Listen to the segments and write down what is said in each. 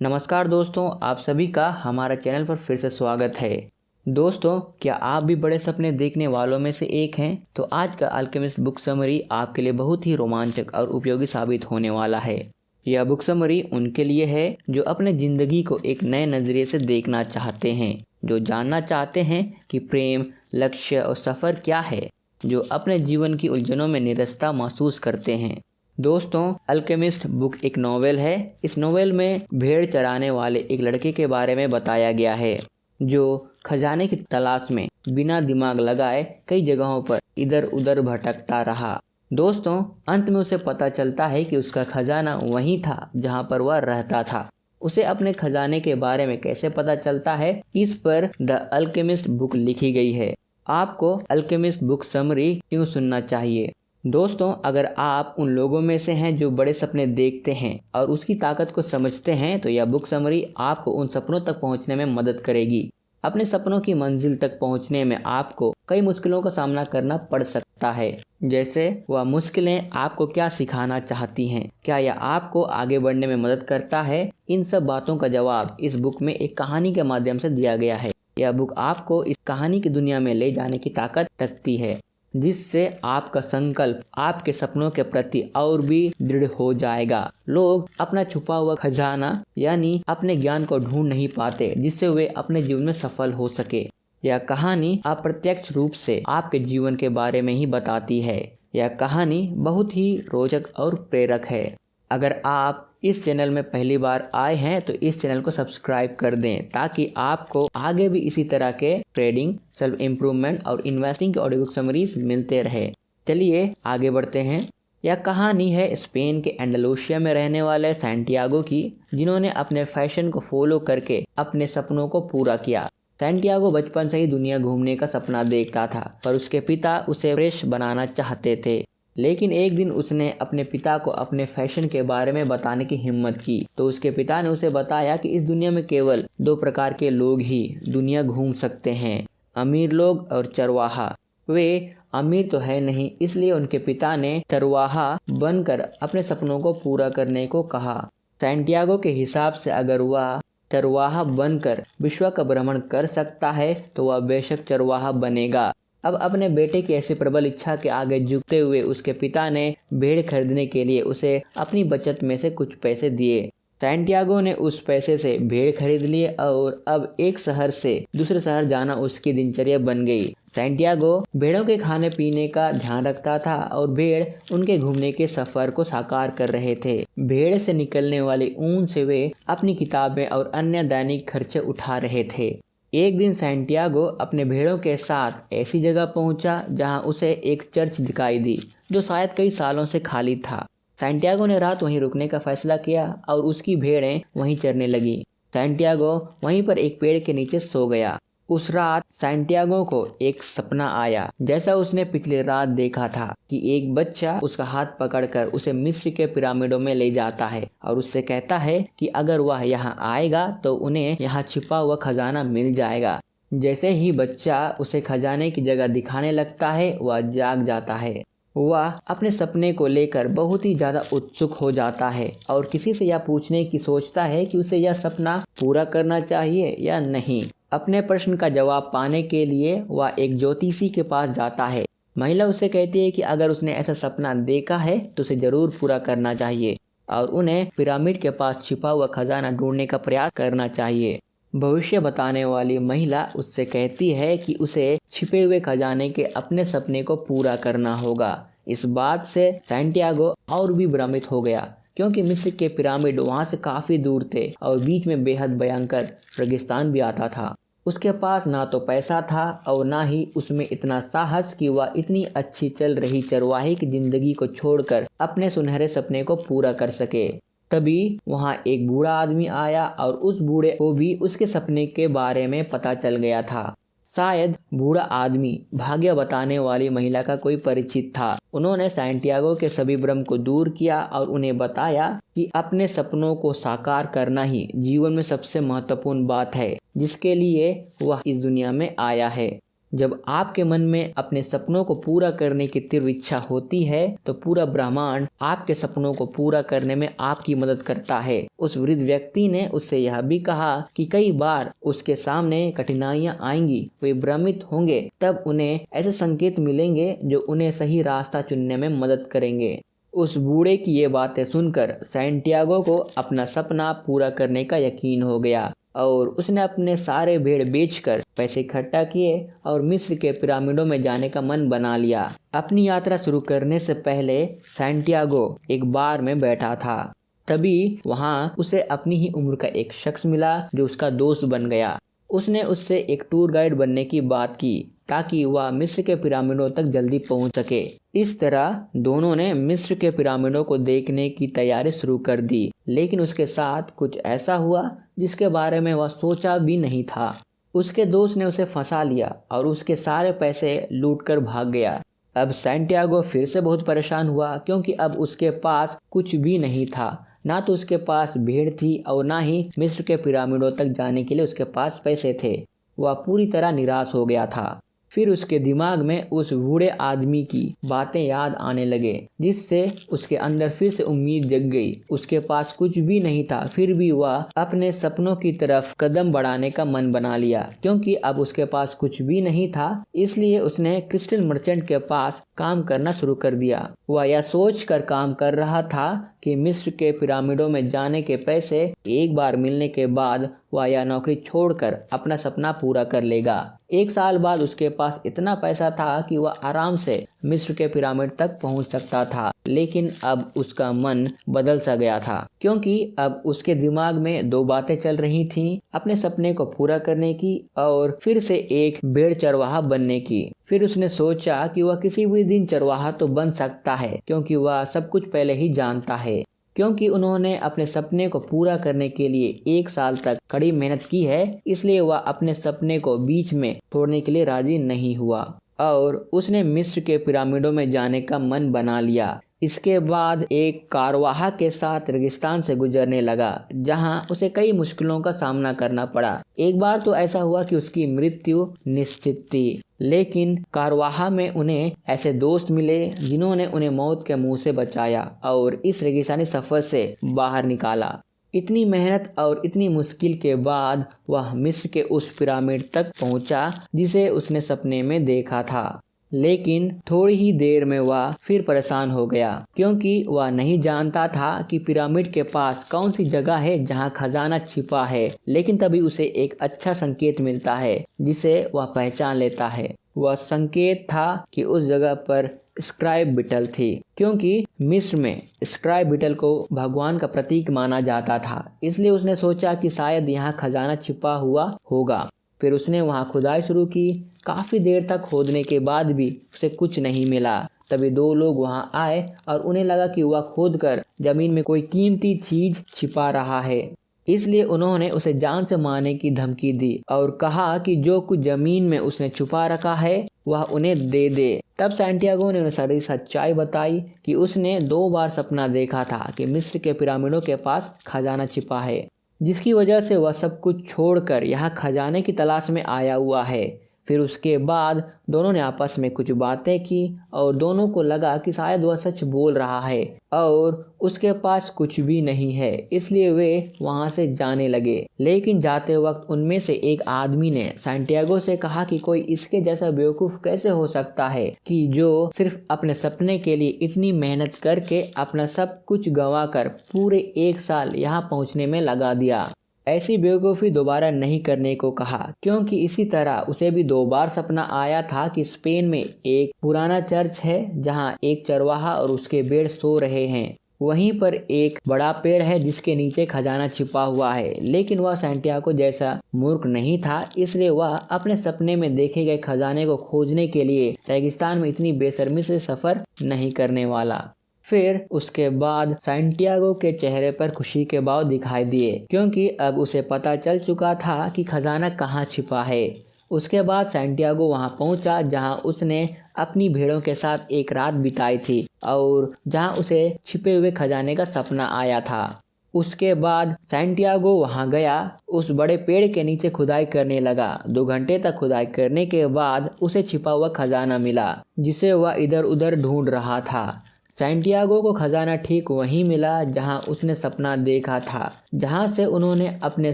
नमस्कार दोस्तों, आप सभी का हमारा चैनल पर फिर से स्वागत है। दोस्तों, क्या आप भी बड़े सपने देखने वालों में से एक हैं? तो आज का अल्केमिस्ट बुक समरी आपके लिए बहुत ही रोमांचक और उपयोगी साबित होने वाला है। यह बुक समरी उनके लिए है जो अपने ज़िंदगी को एक नए नज़रिए से देखना चाहते हैं, जो जानना चाहते हैं कि प्रेम, लक्ष्य और सफ़र क्या है, जो अपने जीवन की उलझनों में निरस्ता महसूस करते हैं। दोस्तों, अल्केमिस्ट बुक एक नॉवेल है। इस नॉवेल में भेड़ चराने वाले एक लड़के के बारे में बताया गया है जो खजाने की तलाश में बिना दिमाग लगाए कई जगहों पर इधर उधर भटकता रहा। दोस्तों, अंत में उसे पता चलता है कि उसका खजाना वहीं था जहां पर वह रहता था। उसे अपने खजाने के बारे में कैसे पता चलता है, इस पर द अल्केमिस्ट बुक लिखी गई है। आपको अल्केमिस्ट बुक समरी क्यों सुनना चाहिए? दोस्तों, अगर आप उन लोगों में से हैं जो बड़े सपने देखते हैं और उसकी ताकत को समझते हैं, तो यह बुक समरी आपको उन सपनों तक पहुंचने में मदद करेगी। अपने सपनों की मंजिल तक पहुंचने में आपको कई मुश्किलों का सामना करना पड़ सकता है। जैसे वह मुश्किलें आपको क्या सिखाना चाहती हैं, क्या यह आपको आगे बढ़ने में मदद करता है? इन सब बातों का जवाब इस बुक में एक कहानी के माध्यम से दिया गया है। यह बुक आपको इस कहानी की दुनिया में ले जाने की ताकत रखती है, जिससे आपका संकल्प आपके सपनों के प्रति और भी दृढ़ हो जाएगा। लोग अपना छुपा हुआ खजाना यानी अपने ज्ञान को ढूंढ नहीं पाते, जिससे वे अपने जीवन में सफल हो सके। यह कहानी अप्रत्यक्ष रूप से आपके जीवन के बारे में ही बताती है। यह कहानी बहुत ही रोचक और प्रेरक है। अगर आप इस चैनल में पहली बार आए हैं तो इस चैनल को सब्सक्राइब कर दें, ताकि आपको आगे भी इसी तरह के ट्रेडिंग, सेल्फ इम्प्रूवमेंट और इन्वेस्टिंग के ऑडियो बुक समरीज मिलते रहे। चलिए आगे बढ़ते हैं। यह कहानी है स्पेन के एंडालुसिया में रहने वाले सैंटियागो की, जिन्होंने अपने फैशन को फॉलो करके अपने सपनों को पूरा किया। सैंटियागो बचपन से ही दुनिया घूमने का सपना देखता था, पर उसके पिता उसे फ्रेश बनाना चाहते थे। लेकिन एक दिन उसने अपने पिता को अपने फैशन के बारे में बताने की हिम्मत की, तो उसके पिता ने उसे बताया कि इस दुनिया में केवल दो प्रकार के लोग ही दुनिया घूम सकते हैं, अमीर लोग और चरवाहा। वे अमीर तो है नहीं, इसलिए उनके पिता ने चरवाहा बनकर अपने सपनों को पूरा करने को कहा। सैंटियागो के हिसाब से अगर वह चरवाहा बनकर विश्व का भ्रमण कर सकता है तो वह बेशक चरवाहा बनेगा। अब अपने बेटे की ऐसी प्रबल इच्छा के आगे झुकते हुए उसके पिता ने भेड़ खरीदने के लिए उसे अपनी बचत में से कुछ पैसे दिए। सैंटियागो ने उस पैसे से भेड़ खरीद लिए और अब एक शहर से दूसरे शहर जाना उसकी दिनचर्या बन गई। सैंटियागो भेड़ों के खाने पीने का ध्यान रखता था और भेड़ उनके घूमने के सफर को साकार कर रहे थे। भेड़ से निकलने वाली ऊन से वे अपनी किताबें और अन्य दैनिक खर्चे उठा रहे थे। एक दिन सैंटियागो अपने भेड़ों के साथ ऐसी जगह पहुंचा जहां उसे एक चर्च दिखाई दी, जो शायद कई सालों से खाली था। सैंटियागो ने रात वहीं रुकने का फैसला किया और उसकी भेड़ें वहीं चरने लगी। सैंटियागो वहीं पर एक पेड़ के नीचे सो गया। उस रात सैंटियागो को एक सपना आया, जैसा उसने पिछली रात देखा था कि एक बच्चा उसका हाथ पकड़कर उसे मिस्र के पिरामिडों में ले जाता है और उससे कहता है कि अगर वह यहाँ आएगा तो उन्हें यहाँ छिपा हुआ खजाना मिल जाएगा। जैसे ही बच्चा उसे खजाने की जगह दिखाने लगता है, वह जाग जाता है। वह अपने सपने को लेकर बहुत ही ज्यादा उत्सुक हो जाता है और किसी से यह पूछने की सोचता है कि उसे यह सपना पूरा करना चाहिए या नहीं। अपने प्रश्न का जवाब पाने के लिए वह एक ज्योतिषी के पास जाता है। महिला उसे कहती है कि अगर उसने ऐसा सपना देखा है तो उसे जरूर पूरा करना चाहिए और उन्हें पिरामिड के पास छिपा हुआ खजाना ढूंढने का प्रयास करना चाहिए। भविष्य बताने वाली महिला उससे कहती है कि उसे छिपे हुए खजाने के अपने सपने को पूरा करना होगा। इस बात से सैंटियागो और भी भ्रमित हो गया, क्योंकि मिस्र के पिरामिड वहां से काफी दूर थे और बीच में बेहद भयंकर रेगिस्तान भी आता था। उसके पास ना तो पैसा था और ना ही उसमें इतना साहस कि वह इतनी अच्छी चल रही चरवाहे की जिंदगी को छोड़कर अपने सुनहरे सपने को पूरा कर सके। तभी वहां एक बूढ़ा आदमी आया और उस बूढ़े को भी उसके सपने के बारे में पता चल गया था। शायद बूढ़ा आदमी भाग्य बताने वाली महिला का कोई परिचित था। उन्होंने सैंटियागो के सभी भ्रम को दूर किया और उन्हें बताया कि अपने सपनों को साकार करना ही जीवन में सबसे महत्वपूर्ण बात है, जिसके लिए वह इस दुनिया में आया है। जब आपके मन में अपने सपनों को पूरा करने की तीव्र इच्छा होती है तो पूरा ब्रह्मांड आपके सपनों को पूरा करने में आपकी मदद करता है। उस वृद्ध व्यक्ति ने उससे यह भी कहा कि कई बार उसके सामने कठिनाइयां आएंगी, वे भ्रमित होंगे, तब उन्हें ऐसे संकेत मिलेंगे जो उन्हें सही रास्ता चुनने में मदद करेंगे। उस बूढ़े की ये बातें सुनकर सैंटियागो को अपना सपना पूरा करने का यकीन हो गया और उसने अपने सारे भेड़ बेचकर पैसे इकट्ठा किए और मिस्र के पिरामिडों में जाने का मन बना लिया। अपनी यात्रा शुरू करने से पहले सैंटियागो एक बार में बैठा था, तभी वहाँ उसे अपनी ही उम्र का एक शख्स मिला जो उसका दोस्त बन गया। उसने उससे एक टूर गाइड बनने की बात की ताकि वह मिस्र के पिरामिडों तक जल्दी पहुंच सके। इस तरह दोनों ने मिस्र के पिरामिडों को देखने की तैयारी शुरू कर दी, लेकिन उसके साथ कुछ ऐसा हुआ जिसके बारे में वह सोचा भी नहीं था। उसके दोस्त ने उसे फंसा लिया और उसके सारे पैसे लूटकर भाग गया। अब सैंटियागो फिर से बहुत परेशान हुआ क्योंकि अब उसके पास कुछ भी नहीं था। ना तो उसके पास भेड़ थी और ना ही मिस्र के पिरामिडों तक जाने के लिए उसके पास पैसे थे। वह पूरी तरह निराश हो गया था। फिर उसके दिमाग में उस बूढ़े आदमी की बातें याद आने लगे, जिससे उसके अंदर फिर से उम्मीद जग गई। उसके पास कुछ भी नहीं था, फिर भी वह अपने सपनों की तरफ कदम बढ़ाने का मन बना लिया। क्योंकि अब उसके पास कुछ भी नहीं था, इसलिए उसने क्रिस्टल मर्चेंट के पास काम करना शुरू कर दिया। वह यह सोच कर काम कर रहा था कि मिस्र के पिरामिडों में जाने के पैसे एक बार मिलने के बाद वह यह नौकरी छोड़कर अपना सपना पूरा कर लेगा। 1 साल बाद उसके पास इतना पैसा था कि वह आराम से मिस्र के पिरामिड तक पहुंच सकता था। लेकिन अब उसका मन बदल सा गया था, क्योंकि अब उसके दिमाग में 2 बातें चल रही थीं, अपने सपने को पूरा करने की और फिर से एक भेड़ चरवाहा बनने की। फिर उसने सोचा कि वह किसी भी दिन चरवाहा तो बन सकता है, क्योंकि वह सब कुछ पहले ही जानता है। क्योंकि उन्होंने अपने सपने को पूरा करने के लिए 1 साल तक कड़ी मेहनत की है, इसलिए वह अपने सपने को बीच में छोड़ने के लिए राजी नहीं हुआ और उसने मिस्र के पिरामिडों में जाने का मन बना लिया। इसके बाद एक कारवाहा के साथ रेगिस्तान से गुजरने लगा, जहां उसे कई मुश्किलों का सामना करना पड़ा। एक बार तो ऐसा हुआ कि उसकी मृत्यु निश्चित थी, लेकिन कारवाहा में उन्हें ऐसे दोस्त मिले जिन्होंने उन्हें मौत के मुंह से बचाया और इस रेगिस्तानी सफर से बाहर निकाला। इतनी मेहनत और इतनी मुश्किल के बाद वह मिस्र के उस पिरामिड तक पहुंचा जिसे उसने सपने में देखा था। लेकिन थोड़ी ही देर में वह फिर परेशान हो गया, क्योंकि वह नहीं जानता था कि पिरामिड के पास कौन सी जगह है जहां खजाना छिपा है। लेकिन तभी उसे एक अच्छा संकेत मिलता है जिसे वह पहचान लेता है। वह संकेत था कि उस जगह पर स्क्राइब बीटल थी, क्योंकि मिस्र में स्क्राइब बीटल को भगवान का प्रतीक माना जाता था। इसलिए उसने सोचा कि शायद यहाँ खजाना छिपा हुआ होगा। फिर उसने वहां खुदाई शुरू की। काफी देर तक खोदने के बाद भी उसे कुछ नहीं मिला। तभी 2 लोग वहां आए और उन्हें लगा कि वह खोदकर जमीन में कोई कीमती चीज छिपा रहा है। इसलिए उन्होंने उसे जान से मारने की धमकी दी और कहा कि जो कुछ जमीन में उसने छुपा रखा है वह उन्हें दे दे। तब सैंटियागो ने उन्हें सारी सच्चाई बताई कि उसने 2 बार सपना देखा था कि मिस्र के पिरामिडों के पास खजाना छिपा है, जिसकी वजह से वह सब कुछ छोड़कर यहाँ खजाने की तलाश में आया हुआ है। फिर उसके बाद दोनों ने आपस में कुछ बातें की और दोनों को लगा कि शायद वह सच बोल रहा है और उसके पास कुछ भी नहीं है, इसलिए वे वहां से जाने लगे। लेकिन जाते वक्त उनमें से एक आदमी ने सैंटियागो से कहा कि कोई इसके जैसा बेवकूफ कैसे हो सकता है कि जो सिर्फ अपने सपने के लिए इतनी मेहनत करके अपना सब कुछ गंवाकर पूरे 1 साल यहाँ पहुँचने में लगा दिया। ऐसी बेवकूफ़ी दोबारा नहीं करने को कहा, क्योंकि इसी तरह उसे भी 2 बार सपना आया था कि स्पेन में एक पुराना चर्च है जहां एक चरवाहा और उसके भेड़ सो रहे हैं। वहीं पर एक बड़ा पेड़ है जिसके नीचे खजाना छिपा हुआ है। लेकिन वह सैंटियागो जैसा मूर्ख नहीं था, इसलिए वह अपने सपने में देखे गए खजाने को खोजने के लिए रेगिस्तान में इतनी बेशर्मी से सफर नहीं करने वाला। फिर उसके बाद सैंटियागो के चेहरे पर खुशी के भाव दिखाई दिए, क्योंकि अब उसे पता चल चुका था कि खजाना कहाँ छिपा है। उसके बाद सैंटियागो वहां पहुंचा जहां उसने अपनी भेड़ों के साथ एक रात बिताई थी और जहां उसे छिपे हुए खजाने का सपना आया था। उसके बाद सैंटियागो वहां गया, उस बड़े पेड़ के नीचे खुदाई करने लगा। 2 घंटे तक खुदाई करने के बाद उसे छिपा हुआ खजाना मिला जिसे वह इधर उधर ढूंढ रहा था। सैंटियागो को खजाना ठीक वहीं मिला जहां उसने सपना देखा था, जहां से उन्होंने अपने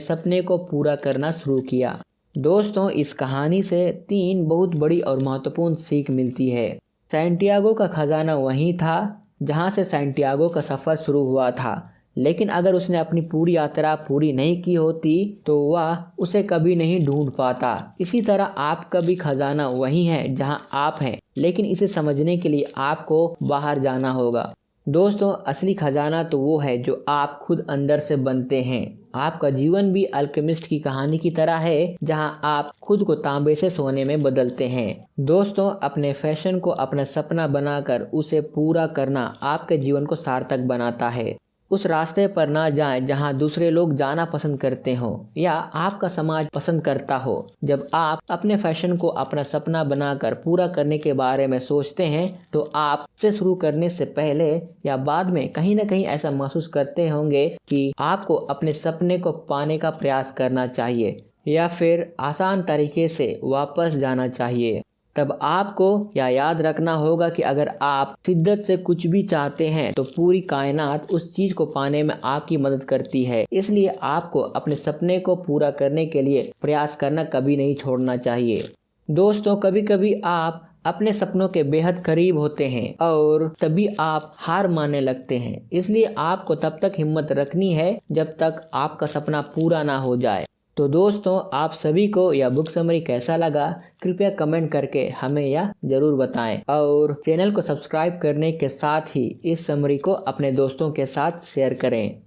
सपने को पूरा करना शुरू किया। दोस्तों, इस कहानी से 3 बहुत बड़ी और महत्वपूर्ण सीख मिलती है। सैंटियागो का खजाना वहीं था जहां से सैंटियागो का सफ़र शुरू हुआ था, लेकिन अगर उसने अपनी पूरी यात्रा पूरी नहीं की होती तो वह उसे कभी नहीं ढूंढ पाता। इसी तरह आपका भी खजाना वही है जहां आप हैं, लेकिन इसे समझने के लिए आपको बाहर जाना होगा। दोस्तों, असली खजाना तो वो है जो आप खुद अंदर से बनते हैं। आपका जीवन भी अल्केमिस्ट की कहानी की तरह है जहां आप खुद को तांबे से सोने में बदलते हैं। दोस्तों, अपने फैशन को अपना सपना बनाकर उसे पूरा करना आपके जीवन को सार्थक बनाता है। उस रास्ते पर ना जाएं जहां दूसरे लोग जाना पसंद करते हो या आपका समाज पसंद करता हो। जब आप अपने फैशन को अपना सपना बनाकर पूरा करने के बारे में सोचते हैं तो आप उसे शुरू करने से पहले या बाद में कहीं ना कहीं ऐसा महसूस करते होंगे कि आपको अपने सपने को पाने का प्रयास करना चाहिए या फिर आसान तरीके से वापस जाना चाहिए। तब आपको यह याद रखना होगा कि अगर आप शिद्दत से कुछ भी चाहते हैं तो पूरी कायनात उस चीज को पाने में आपकी मदद करती है। इसलिए आपको अपने सपने को पूरा करने के लिए प्रयास करना कभी नहीं छोड़ना चाहिए। दोस्तों, कभी कभी आप अपने सपनों के बेहद करीब होते हैं और तभी आप हार मानने लगते हैं। इसलिए आपको तब तक हिम्मत रखनी है जब तक आपका सपना पूरा ना हो जाए। तो दोस्तों, आप सभी को यह बुक समरी कैसा लगा कृपया कमेंट करके हमें यह जरूर बताएं और चैनल को सब्सक्राइब करने के साथ ही इस समरी को अपने दोस्तों के साथ शेयर करें।